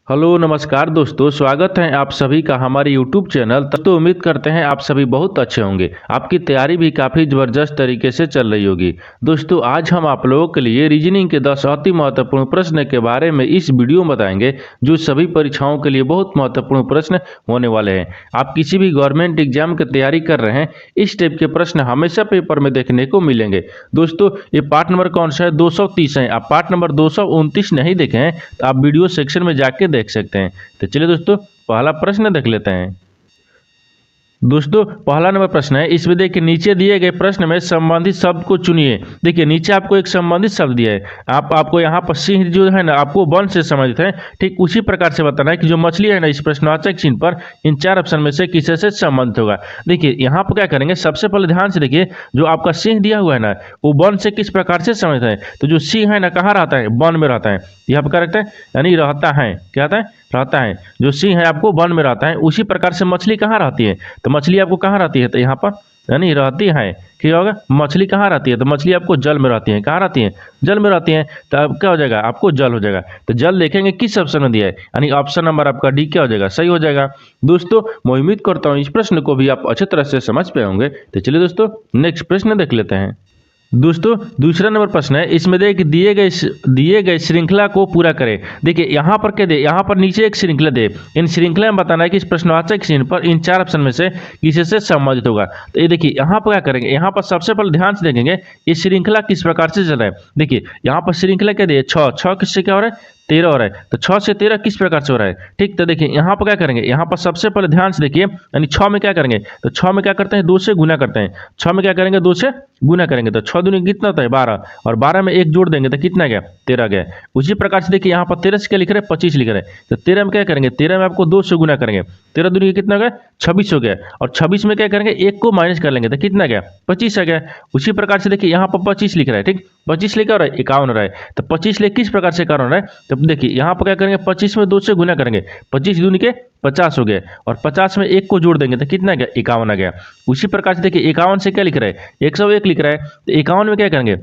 Hello नमस्कार दोस्तों, स्वागत है आप सभी का हमारे यूट्यूब चैनल। तब तो उम्मीद करते हैं आप सभी बहुत अच्छे होंगे। आपकी तैयारी भी काफ़ी ज़बरदस्त तरीके से चल रही होगी। दोस्तों आज हम आप लोगों के लिए रीजनिंग के 10 अति महत्वपूर्ण प्रश्न के बारे में इस वीडियो में बताएंगे, जो सभी परीक्षाओं के लिए बहुत महत्वपूर्ण प्रश्न होने वाले हैं। आप किसी भी गवर्नमेंट एग्जाम की तैयारी कर रहे हैं, इस टाइप के प्रश्न हमेशा पेपर में देखने को मिलेंगे। दोस्तों ये पार्ट नंबर कौन सा है? 230 है। आप पार्ट नंबर 229 नहीं देखे हैं तो आप वीडियो सेक्शन में जाके देख सकते हैं। तो चलिए दोस्तों पहला प्रश्न देख लेते हैं। दोस्तों पहला नंबर प्रश्न है, इसमें देखिए नीचे दिए गए प्रश्न में संबंधित शब्द को चुनिए। देखिए नीचे आपको एक संबंधित शब्द दिया है, आपको यहाँ पर सिंह जो है ना आपको वन से संबंधित है। ठीक उसी प्रकार से बताना है कि जो मछली है ना इस प्रश्नवाचक चिन्ह पर इन चार ऑप्शन में से किसी से संबंधित होगा। देखिए यहाँ पर क्या करेंगे, सबसे पहले ध्यान से देखिए, जो आपका सिंह दिया हुआ है ना वो वन से किस प्रकार से संबंधित है। तो जो सिंह है ना कहाँ रहता है? वन में रहता है। यहाँ पर क्या रहता है? यानी रहता है, क्या रहता है? रहता है। जो सिंह है आपको वन में रहता है। उसी प्रकार से मछली कहाँ रहती है? तो मछली आपको कहाँ रहती है? तो यहाँ पर यानी रहती है। क्या होगा? मछली कहाँ रहती है? तो मछली आपको जल में रहती है। कहाँ रहती है? जल में रहती है। तो अब क्या हो जाएगा? आपको जल हो जाएगा। तो जल देखेंगे किस ऑप्शन में दिया है, यानी ऑप्शन नंबर आपका डी क्या हो जाएगा? सही हो जाएगा। दोस्तों मैं उम्मीद करता हूँ इस प्रश्न को भी आप अच्छी तरह से समझ पाए होंगे। तो चलिए दोस्तों नेक्स्ट प्रश्न देख लेते हैं। दोस्तों दूसरा नंबर प्रश्न है, इसमें देखिए दिए गए श्रृंखला को पूरा करें। देखिए यहाँ पर क्या दे, यहाँ पर नीचे एक श्रृंखला दे। इन श्रृंखला में बताना है कि इस प्रश्नवाचक चिन्ह पर इन चार ऑप्शन में से किसी से संबंधित होगा। तो ये देखिए यहाँ पर क्या करेंगे, यहाँ पर सबसे पहले ध्यान से देखेंगे ये श्रृंखला किस प्रकार से चल रहा है। देखिए यहाँ पर श्रृंखला क्या दे, 6 किससे क्या हो रहा है? 13 हो रहा है। तो 6 से 13 किस प्रकार से हो रहा है? ठीक, तो देखिए यहाँ पर क्या करेंगे, यहाँ पर सबसे पहले ध्यान से देखिए, यानी 6 में क्या करेंगे, तो 6 में क्या करते हैं? 2 से गुना करते हैं। 6 में क्या करेंगे? 2 से गुना करेंगे। तो 6 दूनी कितना होता है? 12, और 12 में 1 जोड़ देंगे तो कितना गया? 13 गया। उसी प्रकार से देखिए यहाँ पर 13 से क्या लिख रहे हैं? 25 लिख रहे हैं। तो 13 में क्या करेंगे? 13 में आपको 2 से गुना करेंगे। 13 दूनी कितना हो गया? 26 हो गया। और 26 में क्या करेंगे? 1 को माइनस कर लेंगे तो कितना गया? 25 आ गया। उसी प्रकार से देखिए यहाँ पर 25 लिख रहा है। ठीक, 25 लेकर हो रहा है? 51 हो रहा है। तो 25 ले किस प्रकार से कारण हो रहा है? तो देखिए यहाँ पर क्या करेंगे, 25 में 2 से गुना करेंगे। 25 दूनी के 50 हो गए, और 50 में 1 को जोड़ देंगे तो कितना गया? 51 आ गया। उसी प्रकार से देखिए 51 से क्या लिख रहा है? 101 लिख रहा है। तो 51 में क्या करेंगे,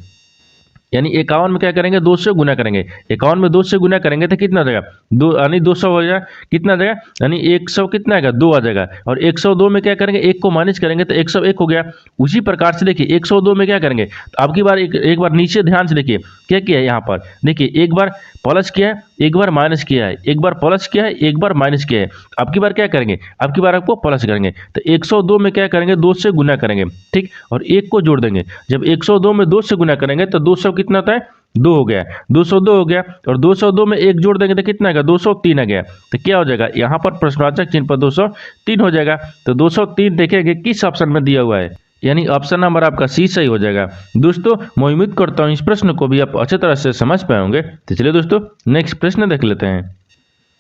यानी 51 में क्या करेंगे? 2 से गुना करेंगे। 51 में 2 से गुना करेंगे तो कितना आ जाएगा? 2, यानी 200 हो जाएगा। कितना आ जाएगा? यानी 100 कितना आएगा? 2 आ जाएगा। और 102 में क्या करेंगे? 1 को माइनस करेंगे तो 101 हो गया। उसी प्रकार से देखिए 102 में क्या करेंगे, तो अब की बार एक बार नीचे ध्यान से देखिए क्या किया है। यहाँ पर देखिए एक बार प्लस किया है, एक बार माइनस किया है, एक बार प्लस किया है, एक बार माइनस किया है। अब की बार क्या करेंगे? अब की बार आपको प्लस करेंगे। तो 102 में क्या करेंगे? 2 से गुना करेंगे। ठीक, और 1 को जोड़ देंगे। जब 102 में 2 से गुना करेंगे तो 200 कितना होता है? 2 हो गया। 202 हो गया, और 202 में 1 जोड़ देंगे तो कितना आएगा? 203 आ गया। तो क्या हो जाएगा? यहाँ पर प्रश्नवाचक चिन्ह पर 203 हो जाएगा। तो 203 देखेंगे किस ऑप्शन में दिया हुआ है, यानी ऑप्शन नंबर आपका सी सही हो जाएगा। दोस्तों मैं उम्मीद करता हूँ इस प्रश्न को भी आप अच्छी तरह से समझ पाए होंगे। तो चलिए दोस्तों नेक्स्ट प्रश्न देख लेते हैं।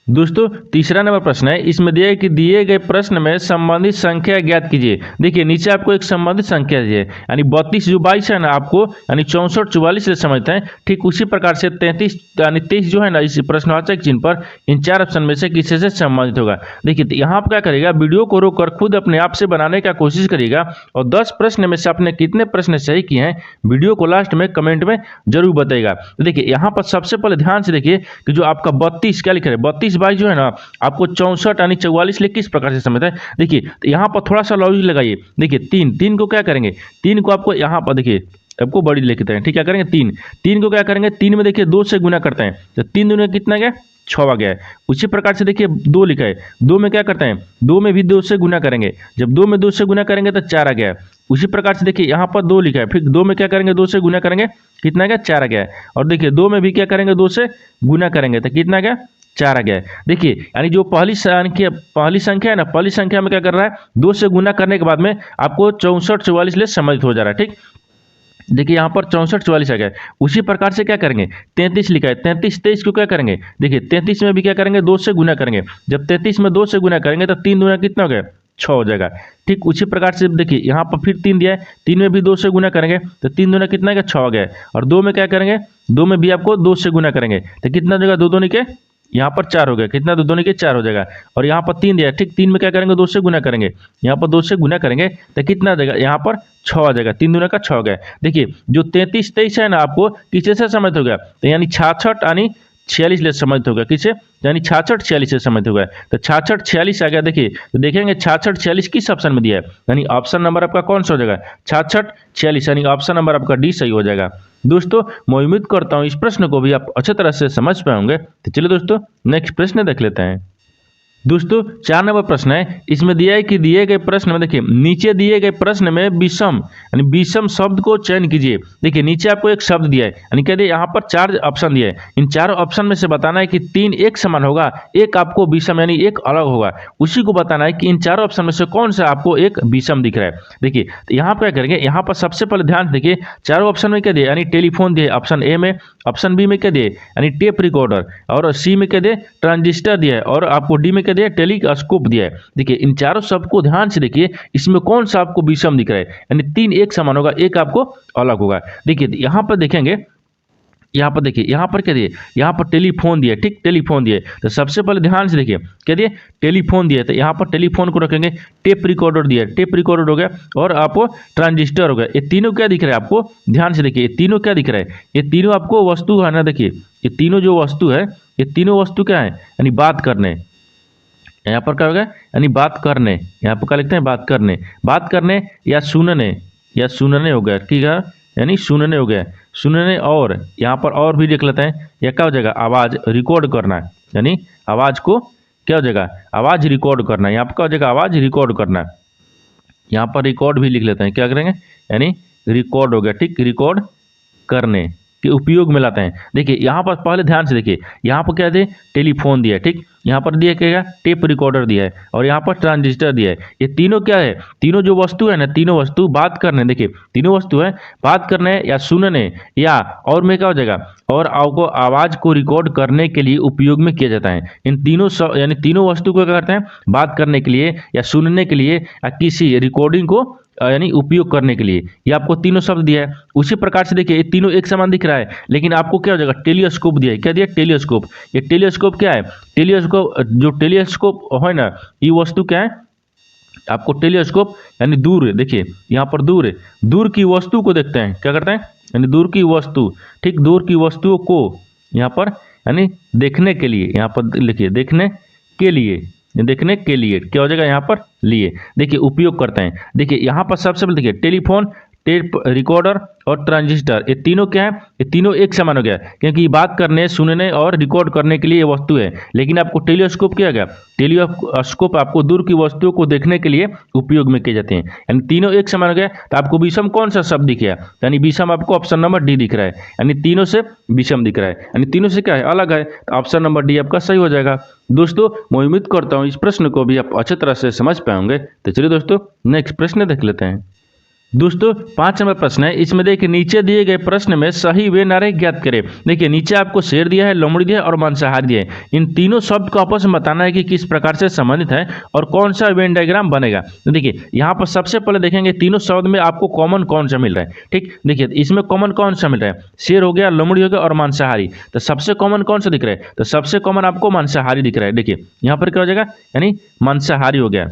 दोस्तों तीसरा नंबर प्रश्न है, इसमें दिया है कि दिए गए प्रश्न में संबंधित संख्या ज्ञात कीजिए। देखिए नीचे आपको एक संबंधित संख्या दी है, यानी 32 जो 22 है ना आपको, यानी 64 44 से समझते हैं। ठीक उसी प्रकार से 33 यानी 23 जो है ना इस प्रश्नवाचक चिन्ह पर इन चार ऑप्शन में से किसी से संबंधित होगा। देखिए तो यहाँ पर क्या करेगा, वीडियो को रोककर खुद अपने आप से बनाने का कोशिश करिएगा, और 10 प्रश्न में से आपने कितने प्रश्न सही किए हैं वीडियो को लास्ट में कमेंट में जरूर बताइएगा। देखिए यहाँ पर सबसे पहले ध्यान से देखिए कि जो आपका 32 क्या लिख रहे हैं, 32 22 जो है ना आपको 64 यानी 44 ले किस प्रकार से समझता है। देखिए तो यहाँ पर थोड़ा सा लॉजिक लगाइए। देखिए 3 को क्या करेंगे, 3 को आपको यहाँ पर देखिए आपको बड़ी लिखते हैं। ठीक, क्या करेंगे? 3 को क्या करेंगे? 3 में देखिए 2 से गुना करते हैं तो 3 दूनी कितना गया? 6 आ गया है। उसी प्रकार से देखिए 2 लिखा है, 2 में क्या करते हैं? 2 में भी 2 से गुना करेंगे। जब 2 में 2 से गुना करेंगे तो 4 आ गया है। उसी प्रकार से देखिए यहाँ पर 2 लिखा है, फिर 2 में क्या करेंगे? 2 से गुना करेंगे, कितना गया? 4 आ गया है। और देखिए 2 में भी क्या करेंगे? 2 से गुना करेंगे तो कितना गया? 4 आ गया है। देखिए यानी जो पहली संख्या है ना, पहली संख्या में क्या कर रहा है? 2 से गुना करने के बाद में आपको 64 44 ले सम्मिलित हो जा रहा है। ठीक, देखिए यहाँ पर 64 44 आ गया। उसी प्रकार से क्या करेंगे? 33 लिखा है, 33 23 को क्या करेंगे? देखिए 33 में भी क्या करेंगे? 2 से गुना करेंगे। जब 33 में 2 से गुना करेंगे तो 3 दूना कितना हो गया? 6 हो जाएगा। ठीक उसी प्रकार से देखिए यहाँ पर फिर 3 दिया है, 3 में भी 2 से गुना करेंगे तो 3 दूना कितना है? 6 हो गया। और 2 में क्या करेंगे? 2 में भी आपको 2 से गुना करेंगे तो कितना हो जाएगा? 2 दूनी के यहाँ पर 4 हो गया। कितना? 2 दूनी के 4 हो जाएगा। और यहाँ पर 3 दिया है। ठीक, 3 में क्या करेंगे? 2 से गुना करेंगे। यहाँ पर 2 से गुना करेंगे तो कितना आ जाएगा? यहाँ पर 6 आ जाएगा। 3 दूना का 6 हो गया। देखिए जो 33 23 है ना आपको किसी से समझ हो गया, तो यानी 66 यानी 46 से संबंधित होगा, किसे, यानी 66 46 से संबंधित होगा। तो 66 46 आ गया, देखिए तो देखेंगे 66 46 किस ऑप्शन में दिया है, यानी ऑप्शन नंबर आपका कौन सा हो जाएगा, 66 46, यानी ऑप्शन नंबर आपका डी सही हो जाएगा। दोस्तों मैं उम्मीद करता हूँ इस प्रश्न को भी आप अच्छे तरह से समझ पाए होंगे। तो चलिए दोस्तों नेक्स्ट प्रश्न देख लेते हैं। दोस्तों 4 नंबर प्रश्न है, इसमें दिया है कि दिए गए प्रश्न में, देखिए नीचे दिए गए प्रश्न में विषम यानी विषम शब्द को चयन कीजिए। देखिए नीचे आपको एक शब्द दिया है, यानी कह दिए यहाँ पर 4 ऑप्शन दिया है, इन 4 ऑप्शन में से बताना है कि 3 एक समान होगा, एक आपको विषम यानी एक अलग होगा। उसी को बताना है कि इन 4 ऑप्शन में से कौन सा आपको एक विषम दिख रहा है। देखिए तो यहाँ पर क्या करेंगे, यहाँ पर सबसे पहले ध्यान देखिए 4 ऑप्शन में क्या दिए, यानी टेलीफोन दिए ऑप्शन ए में, ऑप्शन बी में क्या दिए यानी टेप रिकॉर्डर, और सी में क्या दिए ट्रांजिस्टर दिया है, और आपको डी में क्या दिया टेलीस्कोप दिया है। देखिए इन चारों शब्द को ध्यान से देखिए, इसमें कौन सा आपको विषम दिख रहा है, यानी 3 एक समान होगा, एक आपको अलग होगा। देखिए यहाँ पर देखेंगे, यहाँ पर देखिए यहाँ पर क्या दिए, यहाँ पर टेलीफोन दिया, ठीक टेलीफोन दिया। तो सबसे पहले ध्यान से देखिए क्या दिए टेलीफोन दिया, तो यहाँ पर टेलीफोन को रखेंगे, टेप रिकॉर्डर दिया, टेप रिकॉर्डर हो गया, और आपको ट्रांजिस्टर हो गया। ये तीनों क्या दिख रहा है आपको, ध्यान से देखिए ये तीनों क्या दिख रहा है, ये तीनों आपको वस्तु है ना। देखिए ये तीनों जो वस्तु है, ये तीनों वस्तु क्या है, यानी बात करने, यहाँ पर क्या होगा यानी बात करने, यहाँ पर क्या लिखते हैं बात करने या सुनने हो गया, ठीक है, यानी सुनने हो गया, सुनने, और यहाँ पर और भी देख लेते हैं, यह क्या हो जाएगा आवाज़ रिकॉर्ड करना, यानी आवाज़ को क्या हो जाएगा आवाज़ रिकॉर्ड करना, यहाँ पर क्या हो जाएगा आवाज़ रिकॉर्ड करना। यहाँ पर रिकॉर्ड भी लिख लेते हैं, क्या करेंगे यानी रिकॉर्ड हो गया, ठीक रिकॉर्ड करने के उपयोग में लाते हैं। देखिए यहाँ पर पहले ध्यान से देखिए, यहाँ पर क्या दिए टेलीफोन दिया, ठीक यहाँ पर दिया क्या टेप रिकॉर्डर दिया है, और यहाँ पर ट्रांजिस्टर दिया है। ये तीनों क्या है, तीनों जो वस्तु है ना, तीनों वस्तु बात करने, देखिए तीनों वस्तु है बात करने या सुनने या और में क्या हो जाएगा, और आपको आवाज़ को रिकॉर्ड करने के लिए उपयोग में किया जाता है। इन तीनों यानी तीनों वस्तु को क्या करते हैं, बात करने के लिए या सुनने के लिए या किसी रिकॉर्डिंग को यानी उपयोग करने के लिए, ये आपको तीनों शब्द दिया है। उसी प्रकार से देखिए ये तीनों एक समान दिख रहा है, लेकिन आपको क्या हो जाएगा टेलीस्कोप दिया है, क्या दिया टेलीस्कोप। ये टेलीस्कोप क्या है, टेलीस्कोप जो टेलीस्कोप है ना, ये वस्तु क्या है आपको टेलीस्कोप यानी दूर, देखिए यहाँ पर दूर है, दूर की वस्तु को देखते हैं, क्या करते हैं यानी दूर की वस्तु, ठीक दूर की वस्तुओं को यहाँ पर यानी देखने के लिए, यहाँ पर लिखिए देखने के लिए, देखने के लिए क्या हो जाएगा यहाँ पर लिए, देखिए उपयोग करते हैं। देखिए यहाँ पर सबसे पहले देखिए टेलीफोन, टेप रिकॉर्डर और ट्रांजिस्टर, ये तीनों क्या है, ये तीनों एक समान हो गया, क्योंकि बात करने सुनने और रिकॉर्ड करने के लिए ये वस्तु है। लेकिन आपको टेलीस्कोप क्या गया, टेलीस्कोप आपको दूर की वस्तुओं को देखने के लिए उपयोग में किए जाते हैं, यानी तीनों एक समान हो गया। तो आपको विषम कौन सा शब्द दिख गया, यानी विषम आपको ऑप्शन नंबर डी दिख रहा है, यानी तीनों से विषम दिख रहा है, यानी तीनों से क्या है अलग है। तो ऑप्शन नंबर डी आपका सही हो जाएगा। दोस्तों मैं उम्मीद करता हूँ इस प्रश्न को भी आप अच्छी तरह से समझ पाएंगे। तो चलिए दोस्तों नेक्स्ट प्रश्न देख लेते हैं। दोस्तों 5 नंबर प्रश्न है, इसमें देखिए नीचे दिए गए प्रश्न में सही वे नारे ज्ञात करें। देखिए नीचे आपको शेर दिया है, लोमड़ी दिया है और मांसाहारी दिया है। इन तीनों शब्द को आपस में बताना है कि किस प्रकार से संबंधित है और कौन सा वेन डायग्राम बनेगा। तो देखिए यहाँ पर सबसे पहले देखेंगे तीनों शब्द में आपको कॉमन कौन सा मिल रहा है, ठीक देखिए इसमें कॉमन कौन सा मिल रहा है, शेर हो गया, लोमड़ी हो गया और मांसाहारी। तो सबसे कॉमन कौन सा दिख रहा है, तो सबसे कॉमन आपको मांसाहारी दिख रहा है। देखिए यहाँ पर क्या हो जाएगा, यानी मांसाहारी हो गया,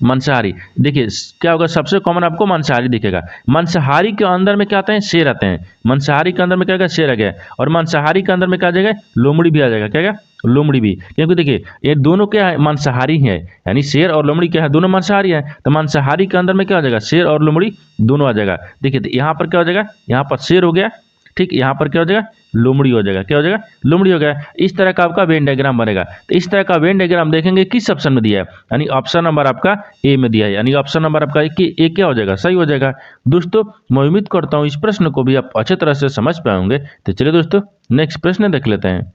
मांसाहारी। देखिए क्या होगा, सबसे कॉमन आपको मांसाहारी दिखेगा। मांसाहारी के अंदर में क्या आते हैं, शेर आते हैं। मांसाहारी के अंदर में क्या आएगा, शेर आ गया, और मांसाहारी के अंदर में क्या आ जाएगा, लोमड़ी भी आ जाएगा। क्या लोमड़ी भी, क्योंकि देखिए ये दोनों क्या है मांसाहारी है, यानी शेर और लोमड़ी क्या है, दोनों मांसाहारी है। तो मांसाहारी के अंदर में क्या हो जाएगा, शेर और लोमड़ी दोनों आ जाएगा। देखिए तो यहाँ पर क्या हो जाएगा, यहाँ पर शेर हो गया, ठीक यहाँ पर क्या हो जाएगा, लोमड़ी हो जाएगा। क्या हो जाएगा, लोमड़ी हो गया। इस तरह का आपका वेन डायग्राम बनेगा। तो इस तरह का वेन डायग्राम देखेंगे किस ऑप्शन में दिया है, यानी ऑप्शन नंबर आपका ए में दिया है, यानी ऑप्शन नंबर आपका ए क्या हो जाएगा, सही हो जाएगा। दोस्तों मैं उम्मीद करता हूँ इस प्रश्न को भी आप अच्छे तरह से समझ पाएंगे। तो चलिए दोस्तों नेक्स्ट प्रश्न देख लेते हैं।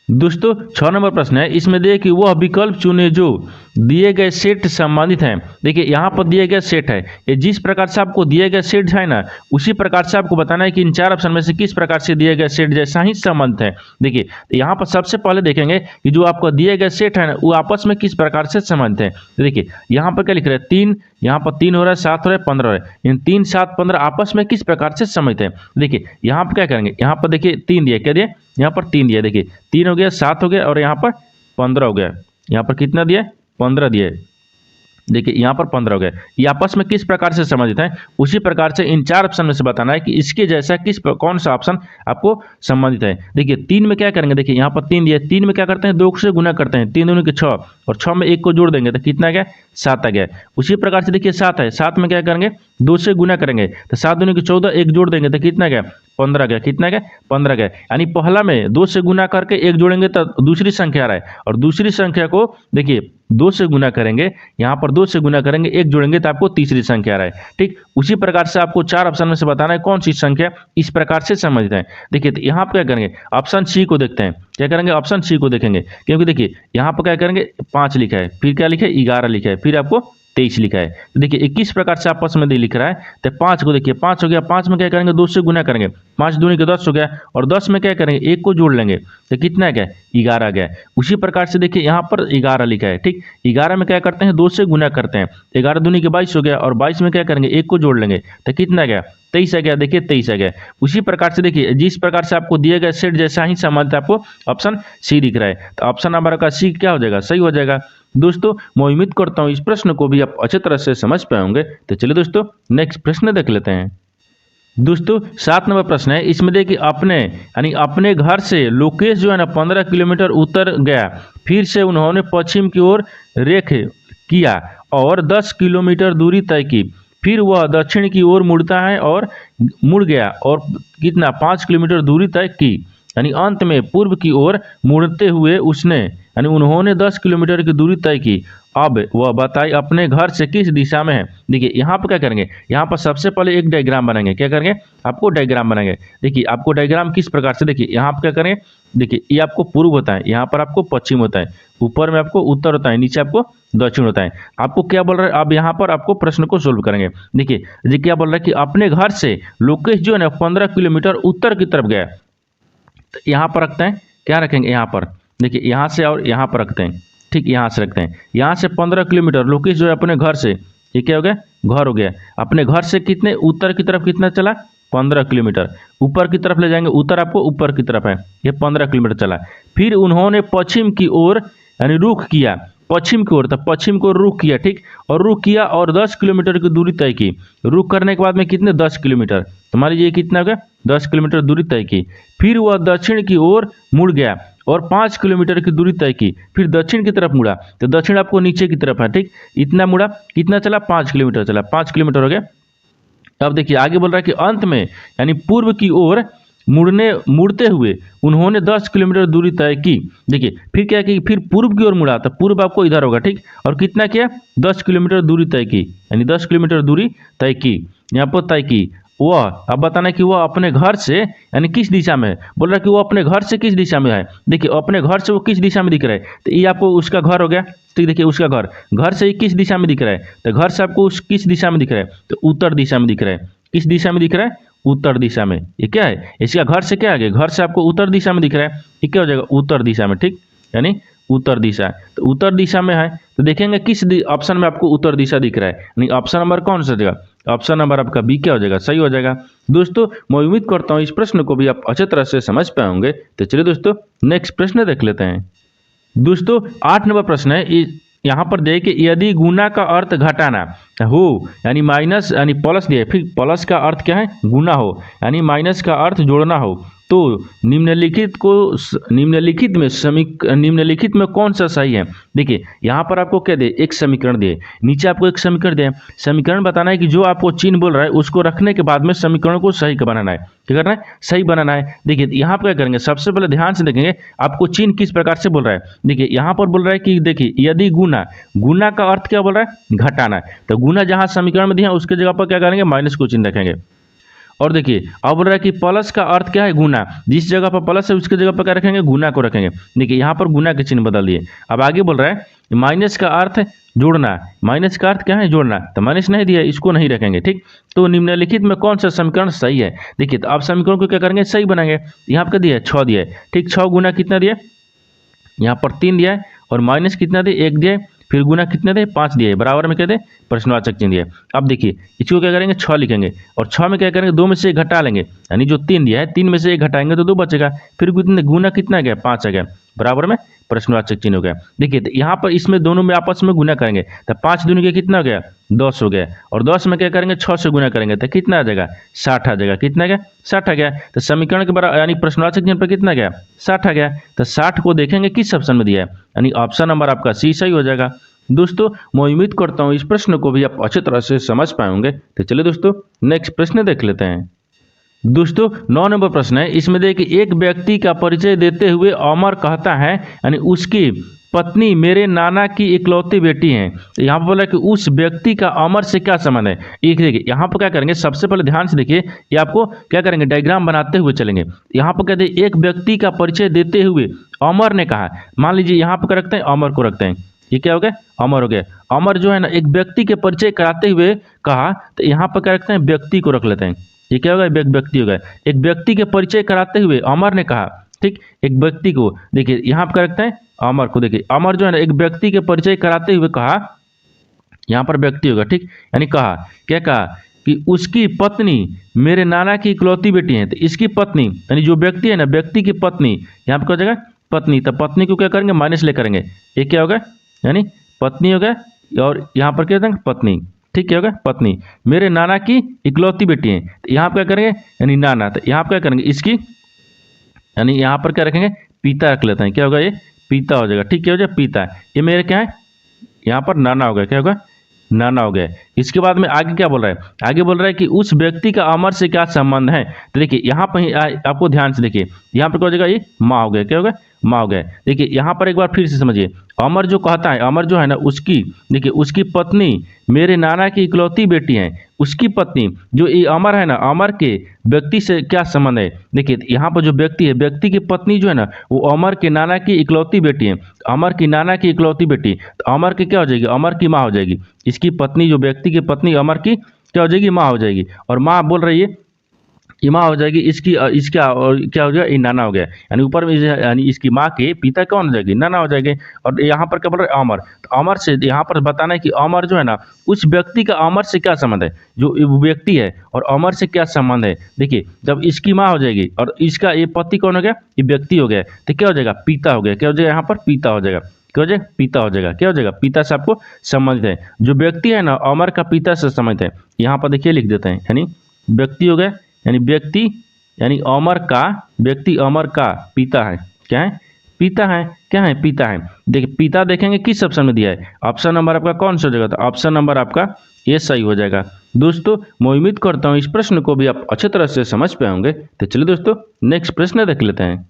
दोस्तों 6 नंबर प्रश्न है, इसमें देखिए कि वह विकल्प चुने जो दिए गए सेट संबंधित हैं। देखिए यहाँ पर दिए गए सेट है, ये जिस प्रकार से आपको दिए गए सेट है ना, उसी प्रकार से आपको बताना है कि इन 4 ऑप्शन में से किस प्रकार से दिए गए सेट जैसा ही संबंधित है। देखिए यहाँ पर सबसे पहले देखेंगे कि जो आपको दिए गए सेट है ना, वो आपस में किस प्रकार से संबंधित है। देखिए यहाँ पर क्या लिख रहे हैं, 3, यहाँ पर 3 हो रहा है, 7 हो रहा है, 15 हो रहा है। इन 3, 7, 15 आपस में किस प्रकार से संबंधित है। देखिए यहाँ पर क्या करेंगे, यहाँ पर देखिए 3 दिया, क्या दिया, यहाँ पर 3 दिया। देखिए 3 हो गया, 7 हो गया और यहाँ पर 15 हो गया। यहाँ पर कितना दिया, 15 दिया। देखिए यहाँ पर 15 हो गए। ये आपस में किस प्रकार से संबंधित हैं, उसी प्रकार से इन 4 ऑप्शन में से बताना है कि इसके जैसा कौन सा ऑप्शन आपको संबंधित है। देखिए 3 में क्या करेंगे, देखिए यहाँ पर 3 दिया है, 3 में क्या करते हैं 2 से गुना करते हैं, 3 दूनी के 6 और 6 में 1 को जोड़ देंगे तो कितना आ गया 7 आ गया। उसी प्रकार से देखिए 7 है, 7 में क्या करेंगे 2 से गुना करेंगे तो 7 दूनी के 14, 1 जोड़ देंगे तो कितना गया 15 गया। कितना गया 15 गया। यानी पहला में 2 से गुना करके 1 जोड़ेंगे तो दूसरी संख्या आ रहा है और दूसरी संख्या को देखिए 2 से गुना करेंगे, यहाँ पर 2 से गुना करेंगे 1 जोड़ेंगे तो आपको तीसरी संख्या आ रहा है। ठीक उसी प्रकार से आपको 4 ऑप्शन में से बताना है कौन सी संख्या इस प्रकार से समझते हैं। देखिए तो यहाँ पर क्या करेंगे ऑप्शन सी को देखते हैं, क्या करेंगे ऑप्शन सी को देखेंगे, क्योंकि देखिए यहाँ पर क्या करेंगे 5 लिखा है, फिर क्या लिखा है 11 लिखा है, फिर आपको 23 लिखा है। तो देखिए 21 प्रकार से आपस में लिख रहा है तो 5 को देखिए 5 हो गया, 5 में क्या करेंगे 2 से गुना करेंगे, 5 दूनी के 10 हो गया और 10 में क्या करेंगे 1 को जोड़ लेंगे तो कितना गया 11 गया। उसी प्रकार से देखिए यहाँ पर 11 लिखा है। ठीक 11 में क्या करते हैं 2 से गुना करते हैं, 11 दूनी के 22 हो गया और 22 में क्या करेंगे 1 को जोड़ लेंगे तो कितना गया 23 आ गया। देखिए 23 आ गया। उसी प्रकार से देखिए जिस प्रकार से आपको दिए गए सेट जैसा ही संबंध आपको ऑप्शन सी दिख रहा है, तो ऑप्शन नंबर का सी क्या हो जाएगा सही हो जाएगा। दोस्तों मैं उम्मीद करता हूं इस प्रश्न को भी आप अच्छे तरह से समझ पाए होंगे। तो चलिए दोस्तों नेक्स्ट प्रश्न देख लेते हैं। दोस्तों 7 नंबर प्रश्न है, इसमें देखिए अपने घर से लोकेश जो है ना 15 किलोमीटर उत्तर गया, फिर से उन्होंने पश्चिम की ओर रेख किया और 10 किलोमीटर दूरी तय की, फिर वह दक्षिण की ओर मुड़ता है और मुड़ गया और कितना 5 किलोमीटर दूरी तय की। यानी अंत में पूर्व की ओर मुड़ते हुए उन्होंने 10 किलोमीटर की दूरी तय की। अब वह बताइए अपने घर से किस दिशा में है। देखिए यहाँ पर क्या करेंगे, यहाँ पर सबसे पहले एक डायग्राम बनाएंगे। क्या करेंगे आपको डायग्राम बनाएंगे। देखिए आपको डायग्राम किस प्रकार से, देखिए यहाँ पर क्या करेंगे, देखिए ये आपको पूर्व होता है, यहाँ पर आपको पश्चिम होता है, ऊपर में आपको उत्तर होता है, नीचे आपको दक्षिण होता है। आपको क्या बोल रहा है, अब यहाँ पर आपको प्रश्न को सोल्व करेंगे। देखिए जी क्या बोल रहा है कि अपने घर से लोकेश जो है ना 15 किलोमीटर उत्तर की तरफ गया। तो यहाँ पर रखते हैं, क्या रखेंगे यहाँ पर, देखिए यहाँ से और यहाँ पर रखते हैं। ठीक यहाँ से रखते हैं, यहाँ से 15 किलोमीटर लोकेश जो है अपने घर से, ये क्या हो गया घर हो गया। अपने घर से कितने उत्तर की तरफ कितना चला 15 किलोमीटर, ऊपर की तरफ ले जाएंगे, उत्तर आपको ऊपर की तरफ है, ये 15 किलोमीटर चला। फिर उन्होंने पश्चिम की ओर यानी रुख किया, पश्चिम की ओर, तब पश्चिम को रुख किया। ठीक और रुख किया और 10 किलोमीटर की दूरी तय की। रुख करने के बाद में कितने 10 किलोमीटर, तो मान लीजिए कितना हो गया 10 किलोमीटर दूरी तय की। फिर वह दक्षिण की ओर मुड़ गया और 5 किलोमीटर की दूरी तय की, फिर दक्षिण की तरफ मुड़ा, तो दक्षिण आपको नीचे की तरफ है। ठीक इतना मुड़ा, कितना चला 5 किलोमीटर चला, 5 किलोमीटर हो गया। अब देखिए आगे बोल रहा है कि अंत में यानी पूर्व की ओर मुड़ते हुए उन्होंने 10 किलोमीटर दूरी तय की। देखिए फिर क्या कि फिर पूर्व की ओर मुड़ा, तो पूर्व आपको इधर होगा। ठीक और कितना किया 10 किलोमीटर दूरी तय की, यानी 10 किलोमीटर दूरी तय की, यहाँ पर तय की। वह अब बताना है कि वह अपने घर से यानी किस दिशा में है, बोल रहा है कि वो अपने घर से किस दिशा में है। देखिए अपने घर से वो किस दिशा में दिख रहा है, तो ये आपको उसका घर हो गया। तो देखिए उसका घर से ही किस दिशा में दिख रहा है, तो घर से आपको किस दिशा में दिख रहा है, तो उत्तर दिशा में दिख रहा है। किस दिशा में दिख रहा है, उत्तर दिशा में। ये क्या है, इसका घर से क्या आ गया, घर से आपको उत्तर दिशा में दिख रहा है, ये क्या हो जाएगा उत्तर दिशा में। ठीक यानी उत्तर दिशा, तो उत्तर दिशा में है तो देखेंगे किस ऑप्शन में आपको उत्तर दिशा दिख रहा है, यानी ऑप्शन नंबर कौन सा देगा, ऑप्शन नंबर आपका बी क्या हो जाएगा सही हो जाएगा। दोस्तों मैं उम्मीद करता हूँ इस प्रश्न को भी आप अच्छे तरह से समझ पाए होंगे। तो चलिए दोस्तों नेक्स्ट प्रश्न देख लेते हैं। दोस्तों 8 नंबर प्रश्न है, यहाँ पर देखिए यदि गुना का अर्थ घटाना हो यानी माइनस यानी प्लस दिया, फिर प्लस का अर्थ क्या है गुना हो, यानी माइनस का अर्थ जोड़ना हो, तो निम्नलिखित में कौन सा सही है। देखिए यहाँ पर आपको क्या दे, एक समीकरण दिए, नीचे आपको एक समीकरण दिए, समीकरण बताना है कि जो आपको चिन्ह बोल रहा है उसको रखने के बाद में समीकरण को सही बनाना है। क्या करना है, सही बनाना है। देखिए यहाँ पर क्या करेंगे, सबसे पहले ध्यान से देखेंगे आपको चिन्ह किस प्रकार से बोल रहा है। देखिए यहाँ पर बोल रहा है कि देखिए यदि गुना का अर्थ क्या बोल रहा है घटाना है, तो गुना जहाँ समीकरण में दिया उसके जगह पर क्या करेंगे माइनस को चिन्ह रखेंगे। और देखिए अब बोल रहा है कि प्लस का अर्थ क्या है गुना, जिस जगह पर प्लस है उसके जगह पर क्या रखेंगे गुना को रखेंगे। देखिए यहाँ पर गुना के चिन्ह बदल दिए। अब आगे बोल रहा है माइनस का अर्थ जोड़ना, माइनस का अर्थ क्या है जोड़ना, तो माइनस नहीं दिया इसको नहीं रखेंगे। ठीक तो निम्नलिखित में कौन सा समीकरण सही है। देखिए तो आप समीकरण को क्या करेंगे सही बनाएंगे। यहाँ पर दिया है 6 दिया है। ठीक 6 गुना कितना दिया, यहाँ पर 3 दिया है और माइनस कितना दिया 1 दिया है, फिर गुना कितने थे 5 दिए, बराबर में क्या दे प्रश्नवाचक चिन्ह दिए। अब देखिए इसको क्या करेंगे 6 लिखेंगे और 6 में क्या करेंगे 2 में से 1 घटा लेंगे, यानी जो 3 दिया है 3 में से 1 घटाएंगे तो 2 बचेगा, फिर गुना कितना गया 5 आ गया, बराबर में प्रश्नवाचक चिन्ह हो गया। देखिए तो यहाँ पर इसमें दोनों में आपस में गुना करेंगे तो 5 दूनी के कितना हो गया 10 हो गया, और 10 में क्या करेंगे 6 से गुना करेंगे तो कितना आ जाएगा 60 आ जाएगा। कितना गया 60 आ गया। तो समीकरण के बराबर यानी प्रश्नवाचक चिन्ह पर कितना गया 60 आ गया। तो 60 को देखेंगे किस ऑप्शन में दिया है, यानी ऑप्शन नंबर आपका सी सही हो जाएगा। दोस्तों मैं उम्मीद करता हूँ इस प्रश्न को भी आप अच्छी तरह से समझ पाएंगे। तो चलिए दोस्तों नेक्स्ट प्रश्न देख लेते हैं। दोस्तों 9 नंबर प्रश्न है, इसमें देखिए एक व्यक्ति का परिचय देते हुए अमर कहता है यानी उसकी पत्नी मेरे नाना की इकलौती बेटी है। तो यहाँ पर बोला कि उस व्यक्ति का अमर से क्या संबंध है। एक देखिए यहाँ पर क्या करेंगे, सबसे पहले ध्यान से देखिए, ये आपको क्या करेंगे डायग्राम बनाते हुए चलेंगे। यहाँ पर कहते हैं एक व्यक्ति का परिचय देते हुए अमर ने कहा, मान लीजिए यहाँ पर क्या रखते हैं अमर को रखते हैं, ये क्या हो गया अमर हो गया। अमर जो है ना एक व्यक्ति के परिचय कराते हुए कहा, तो यहाँ पर क्या रखते हैं व्यक्ति को रख लेते हैं, ये क्या होगा व्यक्ति होगा। एक व्यक्ति के परिचय कराते हुए अमर ने कहा, ठीक, एक व्यक्ति को देखिए यहाँ पर क्या रखते हैं अमर को। देखिए अमर जो है ना एक व्यक्ति के परिचय कराते हुए कहा, यहाँ पर व्यक्ति होगा, ठीक, यानी कहा क्या कहा कि उसकी पत्नी मेरे नाना की इकलौती बेटी है। तो इसकी पत्नी यानी जो व्यक्ति है ना व्यक्ति की पत्नी, यहाँ पर क्या हो जाएगा पत्नी, तो पत्नी को क्या करेंगे माइनस ले करेंगे, ये क्या होगा यानी पत्नी हो गया, और यहाँ पर क्या देंगे पत्नी, ठीक क्या होगा पत्नी मेरे नाना की इकलौती बेटी है। तो यहाँ पर क्या करेंगे यानी नाना, तो यहाँ पर क्या करेंगे इसकी यानी यहाँ पर क्या रखेंगे पिता रख लेते हैं, क्या होगा ये पिता हो जाएगा, ठीक क्या हो जाएगा पिता। ये मेरे क्या है यहाँ पर नाना हो गया, क्या होगा नाना हो गया। इसके बाद में आगे क्या बोल रहा है, आगे बोल रहा है कि उस व्यक्ति का अमर से क्या संबंध है। तो देखिए यहाँ पर आपको ध्यान से देखिए, यहाँ पर क्या हो जाएगा ये माँ हो गया, क्या होगा माँ हो गया। देखिए यहाँ पर एक बार फिर से समझिए, अमर जो कहता है अमर जो है ना उसकी देखिए उसकी पत्नी मेरे नाना की इकलौती बेटी है, उसकी पत्नी जो ये अमर है ना अमर के व्यक्ति से क्या संबंध है। देखिए यहाँ पर जो व्यक्ति है व्यक्ति की पत्नी जो है ना वो अमर के नाना की इकलौती बेटी है, अमर की नाना की इकलौती बेटी, तो अमर की क्या हो जाएगी अमर की माँ हो जाएगी। इसकी पत्नी जो व्यक्ति की पत्नी अमर की क्या हो जाएगी माँ हो जाएगी, और माँ बोल रही है ये माँ हो जाएगी, इसकी इसका और क्या हो जाएगा ये नाना हो गया, यानी ऊपर में यानी इसकी माँ के पिता कौन हो जाएगी नाना हो जाएंगे। और यहाँ पर क्या बोल रहे हैं अमर, तो अमर से यहाँ पर बताना है कि अमर जो है ना उस व्यक्ति का अमर से क्या संबंध है, जो व्यक्ति है और अमर से क्या संबंध है। देखिए जब इसकी माँ हो जाएगी और इसका ये पति कौन हो गया ये व्यक्ति हो गया, तो क्या हो जाएगा पिता हो गया, क्या हो जाएगा यहाँ पर पिता हो जाएगा, क्या हो जाएगा पिता हो जाएगा, क्या हो जाएगा पिता से आपको संबंधित है। जो व्यक्ति है ना अमर का पिता से संबंधित है, यहाँ पर देखिए लिख देते हैं, यानी व्यक्ति हो गया यानी व्यक्ति यानी अमर का व्यक्ति अमर का पिता है, क्या है पिता है, क्या है पिता है। देखिए पिता देखेंगे किस ऑप्शन में दिया है, ऑप्शन नंबर आपका कौन सा हो जाएगा, तो ऑप्शन नंबर आपका ये सही हो जाएगा। दोस्तों मैं उम्मीद करता हूँ इस प्रश्न को भी आप अच्छे तरह से समझ पाए होंगे। तो चलिए दोस्तों नेक्स्ट प्रश्न देख लेते हैं।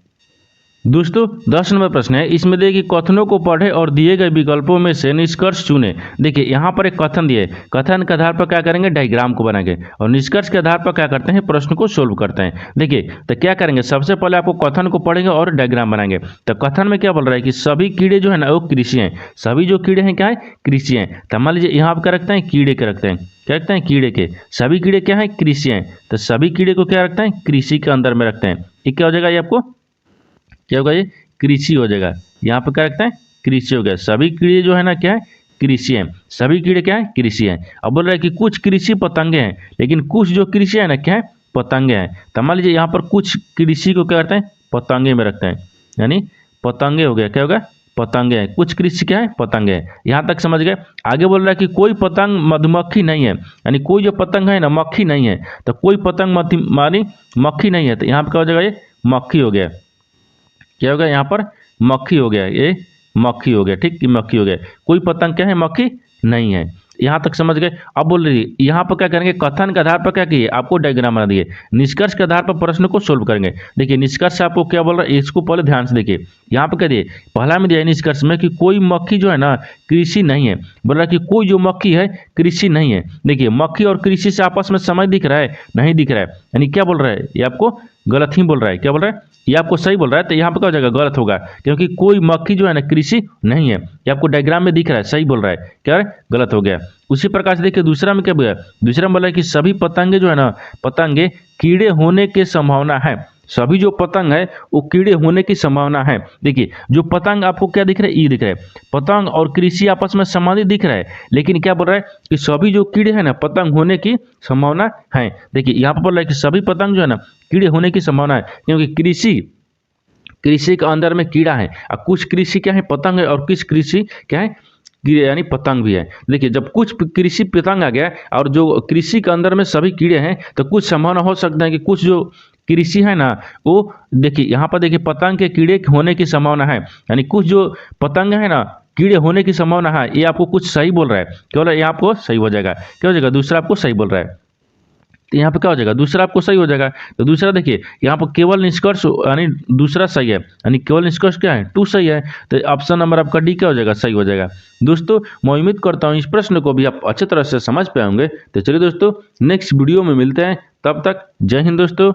दोस्तों 10 नंबर प्रश्न है, इसमें देखिए कथनों को पढ़े और दिए गए विकल्पों में से निष्कर्ष चुने। देखिए यहाँ पर एक कथन दिए, कथन के आधार पर क्या करेंगे डायग्राम को बनाएंगे, और निष्कर्ष के आधार पर क्या करते हैं प्रश्न को सोल्व करते हैं। देखिए तो क्या करेंगे सबसे पहले आपको कथन को पढ़ेंगे और डायग्राम बनाएंगे। तो कथन में क्या बोल रहा है कि सभी कीड़े जो है ना वो कृषि हैं, सभी जो कीड़े हैं क्या है कृषि हैं। तो मान लीजिए यहाँ पर क्या रखते हैं कीड़े के रखते हैं, क्या रखते हैं कीड़े के, सभी कीड़े क्या है कृषि हैं, तो सभी कीड़े को क्या रखते हैं कृषि के अंदर में रखते हैं। ये क्या हो जाएगा ये आपको क्या होगा ये कृषि हो जाएगा। यहाँ पर क्या रखते हैं कृषि हो गया, सभी कीड़े जो है ना क्या है कृषि हैं, सभी कीड़े क्या है कृषि हैं। अब बोल रहा है कि कुछ कृषि पतंगे हैं, लेकिन कुछ जो कृषि है ना क्या है पतंगे हैं। तो मान लीजिए यहाँ पर कुछ कृषि को क्या करते हैं पतंगे में रखते हैं, यानी पतंगे हो गया, क्या होगा पतंगे हैं, कुछ कृषि क्या है पतंगे हैं। यहाँ तक समझ गए। आगे बोल रहा है कि कोई पतंग मधुमक्खी नहीं है, यानी कोई जो पतंग है ना मक्खी नहीं है, तो कोई पतंग मानी मक्खी नहीं है। तो यहाँ पर क्या हो जाएगा ये मक्खी हो गया, क्या होगा यहाँ पर मक्खी हो गया, ये मक्खी हो गया, ठीक मक्खी हो गया। कोई पतंग क्या है मक्खी नहीं है। यहाँ तक समझ गए। अब बोल रही यहाँ पर क्या करेंगे कथन के आधार पर क्या किए आपको डायग्राम बना दिए, निष्कर्ष के आधार पर प्रश्न को सोल्व करेंगे। देखिए निष्कर्ष आपको क्या बोल रहा है इसको पहले ध्यान से देखिए। यहाँ पर क्या दिए पहला में दिया निष्कर्ष में कि कोई मक्खी जो है ना कृषि नहीं है, बोल रहा है कि कोई जो मक्खी है कृषि नहीं है। देखिए मक्खी और कृषि से आपस में समय दिख रहा है नहीं दिख रहा है, यानी क्या बोल रहा है ये आपको गलत ही बोल रहा है, क्या बोल रहा है ये आपको सही बोल रहा है। तो यहाँ पर क्या हो जाएगा गलत होगा, क्योंकि कोई मक्खी जो है ना कृषि नहीं है, ये आपको डायग्राम में दिख रहा है सही बोल रहा है, क्या है गलत हो गया। उसी प्रकार से देखिए दूसरा में क्या बोला, दूसरा में बोला है कि सभी पतंगे जो है ना पतंगे कीड़े होने की संभावना है, सभी जो पतंग है वो कीड़े होने की संभावना है। देखिए जो पतंग आपको क्या दिख रहा है ई दिख रहा है, पतंग और कृषि आपस में संबंधित दिख रहा है, लेकिन क्या बोल रहा है कि सभी जो कीड़े हैं ना पतंग होने की संभावना है। देखिए यहाँ पर बोल रहा है कि सभी पतंग जो है ना कीड़े होने की संभावना है, क्योंकि कृषि के अंदर में कीड़ा है और कुछ कृषि क्या है पतंग है और कुछ कृषि क्या है कीड़े यानी पतंग भी है। देखिए जब कुछ कृषि पतंग आ गया और जो कृषि के अंदर में सभी कीड़े हैं तो कुछ संभावना हो सकता है कि कुछ जो कृषि है ना वो देखिए यहाँ पर देखिए पतंग के कीड़े होने की संभावना है, यानी कुछ जो पतंग है ना कीड़े होने की संभावना है। ये आपको कुछ सही बोल रहा है, केवल ये आपको सही हो जाएगा, क्या हो जाएगा दूसरा आपको सही बोल रहा है। तो यहाँ पे क्या हो जाएगा दूसरा आपको सही हो जाएगा। तो दूसरा देखिए यहाँ पर केवल निष्कर्ष यानी दूसरा सही है, यानी केवल निष्कर्ष क्या है 2 सही है। तो ऑप्शन नंबर आपका डी क्या हो जाएगा सही हो जाएगा। दोस्तों मैं उम्मीद करता हूँ इस प्रश्न को भी आप अच्छी तरह से समझ पाए होंगे। तो चलिए दोस्तों नेक्स्ट वीडियो में मिलते हैं, तब तक जय हिंद दोस्तों।